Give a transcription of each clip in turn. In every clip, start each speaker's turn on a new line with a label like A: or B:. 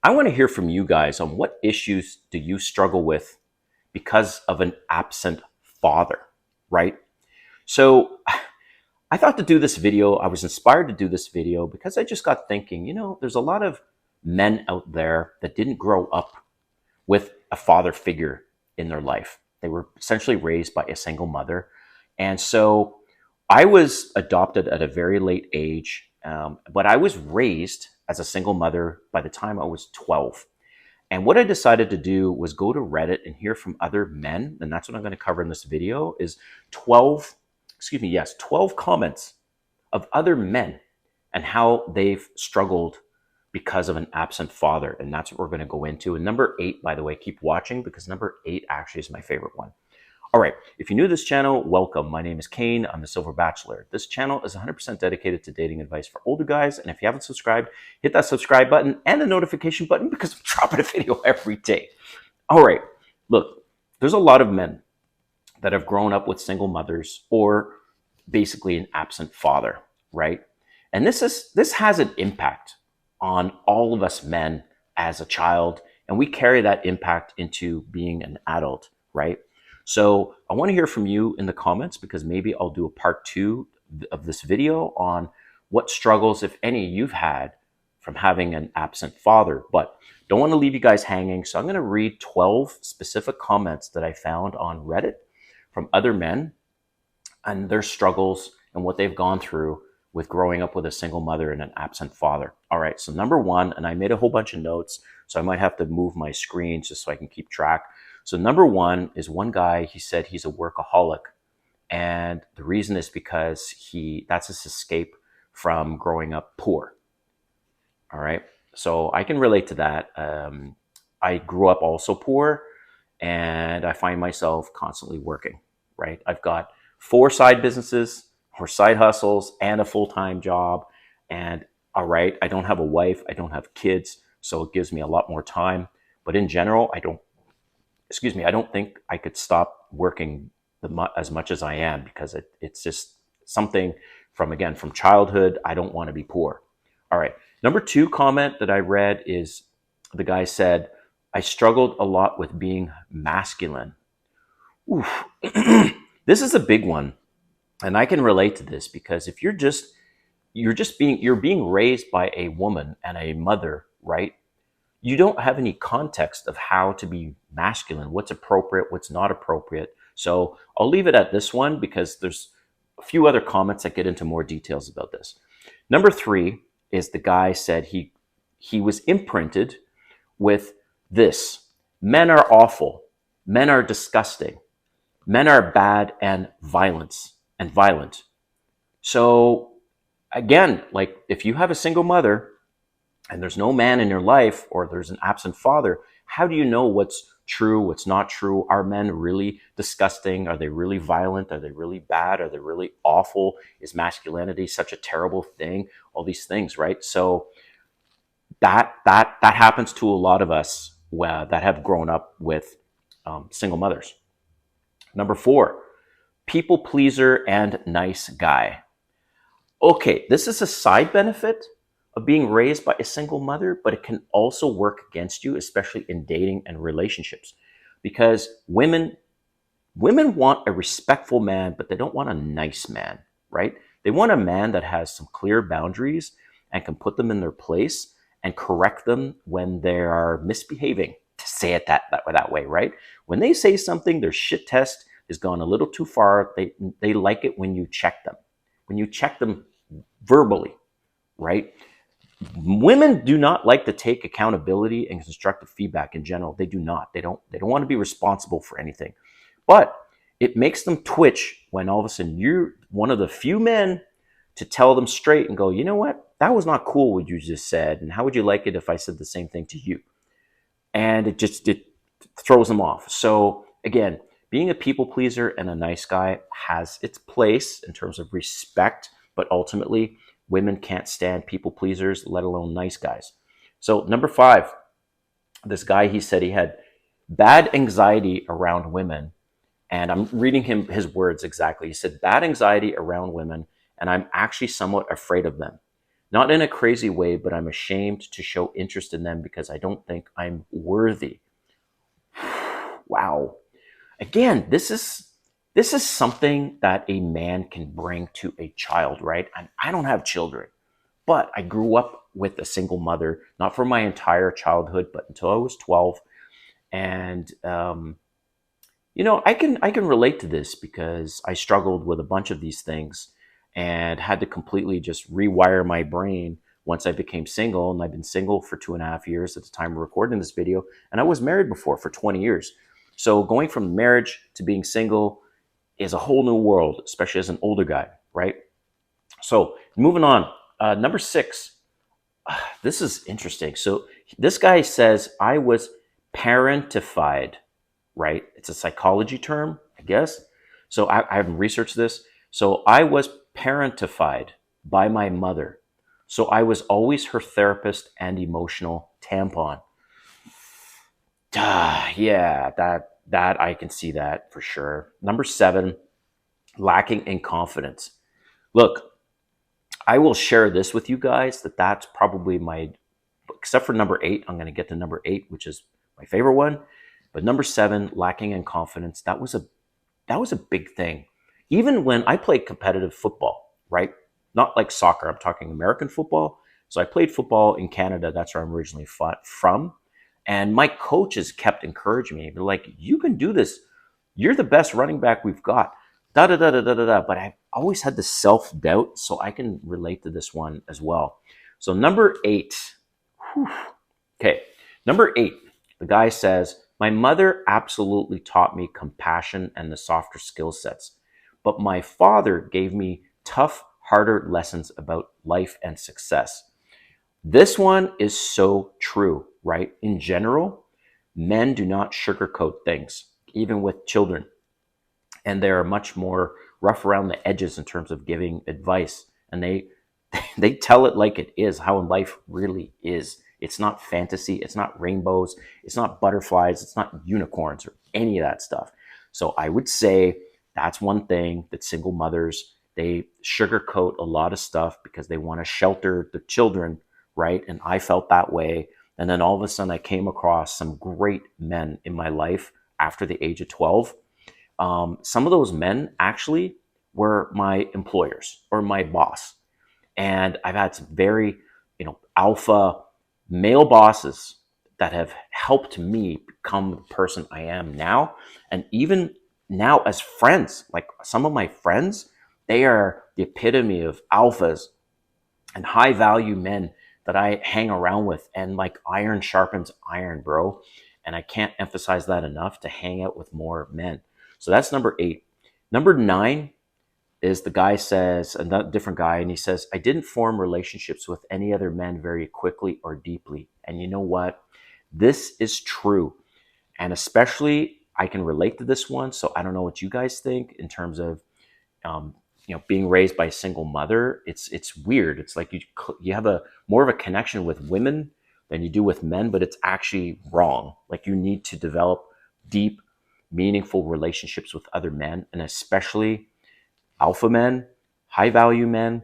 A: I want to hear from you guys on what issues do you struggle with because of an absent father, right? So I thought to do this video, I was inspired to do this video because I just got thinking, there's a lot of men out there that didn't grow up with a father figure in their life. They were essentially raised by a single mother. And so I was adopted at a very late age, but I was raised as a single mother by the time I was 12. And what I decided to do was go to Reddit and hear from other men, and that's what I'm going to cover in this video, is 12 comments of other men and how they've struggled because of an absent father. And that's what we're going to go into. And number 8, by the way, keep watching because number 8 actually is my favorite one. All right, if you're new to this channel, welcome. My name is Kane. I'm the Silver Bachelor. This channel is 100% dedicated to dating advice for older guys. And if you haven't subscribed, hit that subscribe button and the notification button because I'm dropping a video every day. All right, look, there's a lot of men that have grown up with single mothers or basically an absent father, right? And this has an impact on all of us men as a child, and we carry that impact into being an adult, right? So I want to hear from you in the comments because maybe I'll do a part 2 of this video on what struggles, if any, you've had from having an absent father. But don't want to leave you guys hanging. So I'm going to read 12 specific comments that I found on Reddit from other men and their struggles and what they've gone through with growing up with a single mother and an absent father. All right, so number 1, and I made a whole bunch of notes, so I might have to move my screen just so I can keep track. So number 1 is one guy, he said he's a workaholic. And the reason is because that's his escape from growing up poor. All right, so I can relate to that. I grew up also poor, and I find myself constantly working, right? I've got 4 side businesses or side hustles and a full-time job. And all right, I don't have a wife, I don't have kids, so it gives me a lot more time. But in general, I don't think I could stop working as much as I am because it's just something from childhood. I don't want to be poor. All right. Number 2 comment that I read is the guy said, I struggled a lot with being masculine. Oof. This is a big one. And I can relate to this because if you're being raised by a woman and a mother, right? You don't have any context of how to be masculine, what's appropriate, what's not appropriate. So I'll leave it at this one because there's a few other comments that get into more details about this. Number 3 is the guy said he was imprinted with this. Men are awful. Men are disgusting. Men are bad and violent. So again, like if you have a single mother and there's no man in your life or there's an absent father, how do you know what's true, what's not true? Are men really disgusting? Are they really violent? Are they really bad? Are they really awful? Is masculinity such a terrible thing? All these things, right? So that happens to a lot of us that have grown up with single mothers. Number 4, people pleaser and nice guy. Okay, this is a side benefit of being raised by a single mother, but it can also work against you, especially in dating and relationships, because women want a respectful man, but they don't want a nice man, right? They want a man that has some clear boundaries and can put them in their place and correct them when they are misbehaving, to say it that way, right? When they say something, their shit test has gone a little too far. They like it when you check them. When you check them verbally, right? Women do not like to take accountability and constructive feedback in general. They do not. They don't want to be responsible for anything. But it makes them twitch when all of a sudden you're one of the few men to tell them straight and go, you know what? That was not cool what you just said. And how would you like it if I said the same thing to you? And it throws them off. So again, being a people pleaser and a nice guy has its place in terms of respect, but ultimately women can't stand people pleasers, let alone nice guys. So number 5, this guy, he said he had bad anxiety around women. And I'm reading his words exactly. He said, bad anxiety around women, and I'm actually somewhat afraid of them. Not in a crazy way, but I'm ashamed to show interest in them because I don't think I'm worthy. Wow. Again, this is something that a man can bring to a child, right? And I don't have children, but I grew up with a single mother, not for my entire childhood, but until I was 12. And I can relate to this because I struggled with a bunch of these things and had to completely just rewire my brain once I became single. And I've been single for 2.5 years at the time of recording this video, and I was married before for 20 years. So going from marriage to being single is a whole new world, especially as an older guy, right? So moving on, number 6. This is interesting. So this guy says, I was parentified, right? It's a psychology term, I guess. So I haven't researched this. So I was parentified by my mother. So I was always her therapist and emotional tampon. Yeah, that I can see that for sure. Number 7, lacking in confidence. Look, I will share this with you guys that's probably my, except for number 8, I'm going to get to number 8, which is my favorite one. But number 7, lacking in confidence, that was a big thing. Even when I played competitive football, right? Not like soccer, I'm talking American football. So I played football in Canada. That's where I'm originally from. And my coaches kept encouraging me. They're like, you can do this. You're the best running back we've got. Da da da da da da da. But I always had the self doubt, so I can relate to this one as well. So number 8. Whew. Okay, number 8. The guy says, my mother absolutely taught me compassion and the softer skill sets, but my father gave me tough, harder lessons about life and success. This one is so true, right? In general, men do not sugarcoat things, even with children. And they're much more rough around the edges in terms of giving advice. And they tell it like it is, how life really is. It's not fantasy, it's not rainbows, it's not butterflies, it's not unicorns or any of that stuff. So I would say that's one thing that single mothers, they sugarcoat a lot of stuff because they want to shelter the children, right? And I felt that way. And then all of a sudden I came across some great men in my life after the age of 12. Some of those men actually were my employers or my boss. And I've had some very, alpha male bosses that have helped me become the person I am now. And even now as friends, like some of my friends, they are the epitome of alphas and high value men that I hang around with. And like iron sharpens iron, bro. And I can't emphasize that enough, to hang out with more men. So that's number 8. Number 9 is the guy says, a different guy, and he says, I didn't form relationships with any other men very quickly or deeply. And you know what? This is true. And especially, I can relate to this one. So I don't know what you guys think in terms of, being raised by a single mother. It's weird. It's like you have a more of a connection with women than you do with men, but it's actually wrong. Like you need to develop deep, meaningful relationships with other men, and especially alpha men, high value men,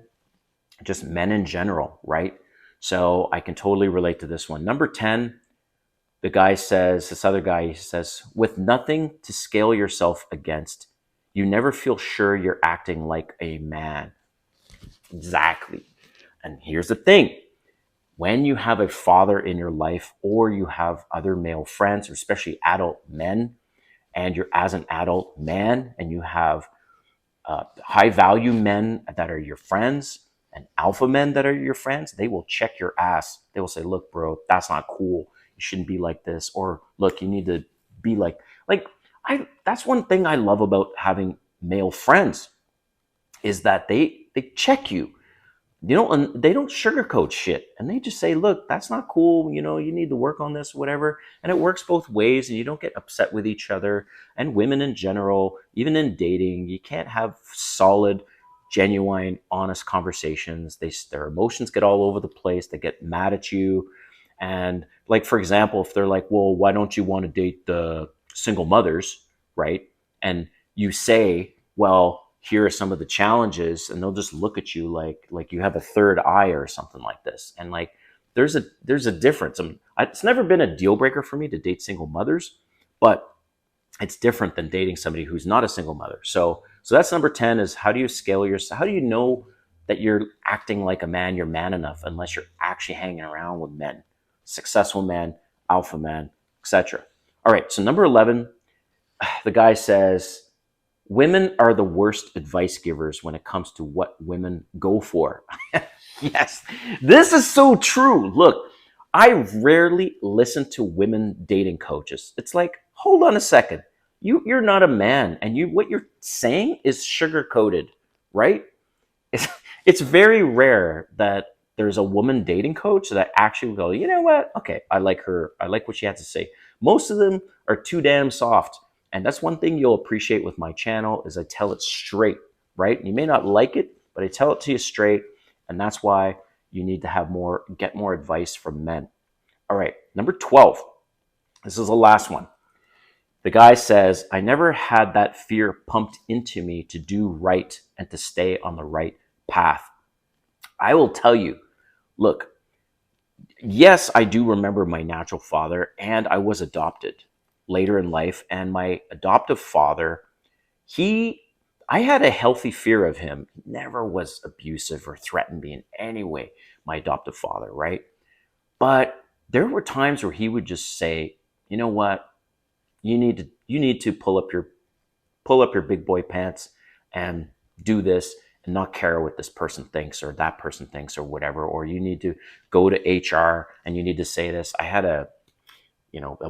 A: just men in general, right? So I can totally relate to this one. Number 10, the guy says, this other guy, he says, with nothing to scale yourself against, you never feel sure you're acting like a man. Exactly. And here's the thing. When you have a father in your life, or you have other male friends, or especially adult men, and you're as an adult man and you have high value men that are your friends and alpha men that are your friends, they will check your ass. They will say, look, bro, that's not cool. You shouldn't be like this. Or look, you need to be that's one thing I love about having male friends, is that they check you. And they don't sugarcoat shit. And they just say, look, that's not cool. You need to work on this, whatever. And it works both ways, and you don't get upset with each other. And women in general, even in dating, you can't have solid, genuine, honest conversations. Their emotions get all over the place. They get mad at you. And like, for example, if they're like, well, why don't you want to date the single mothers, right? And you say, well, here are some of the challenges, and they'll just look at you like you have a third eye or something like this. And like there's a difference. It's never been a deal breaker for me to date single mothers, but it's different than dating somebody who's not a single mother. So that's number 10 is how do you scale yourself? How do you know that you're acting like a man, you're man enough, unless you're actually hanging around with men, successful men, alpha men, etc. All right, so number 11, the guy says, women are the worst advice givers when it comes to what women go for. Yes, this is so true. Look, I rarely listen to women dating coaches. It's like, hold on a second. You're not a man, and what you're saying is sugar coated, right? It's, it's very rare that there's a woman dating coach that actually go, you know what? Okay, I like her. I like what she has to say. Most of them are too damn soft. And that's one thing you'll appreciate with my channel is I tell it straight, right? You may not like it, but I tell it to you straight. And that's why you need to get more advice from men. All right, number 12. This is the last one. The guy says, I never had that fear pumped into me to do right and to stay on the right path. I will tell you, look, yes, I do remember my natural father, and I was adopted later in life. And my adoptive father, I had a healthy fear of him. He never was abusive or threatened me in any way, my adoptive father, right? But there were times where he would just say, you know what? You need to pull up your big boy pants and do this and not care what this person thinks or that person thinks or whatever. Or you need to go to HR and you need to say this. I had at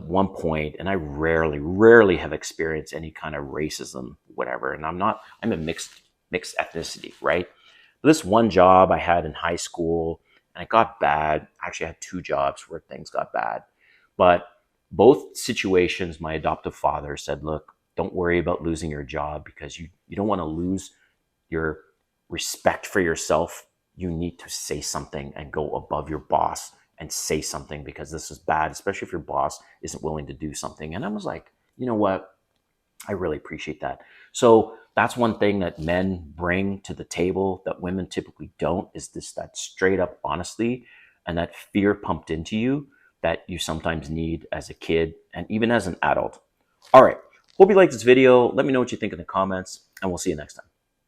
A: one point, and I rarely have experienced any kind of racism, whatever. And I'm a mixed ethnicity, right? But this one job I had in high school, and it got bad. Actually, I had two jobs where things got bad. But both situations, my adoptive father said, look, don't worry about losing your job because you don't want to lose your respect for yourself. You need to say something and go above your boss and say something because this is bad, especially if your boss isn't willing to do something. And I was like, you know what? I really appreciate that. So that's one thing that men bring to the table that women typically don't, is that straight up honesty and that fear pumped into you that you sometimes need as a kid and even as an adult. All right. Hope you liked this video. Let me know what you think in the comments, and we'll see you next time.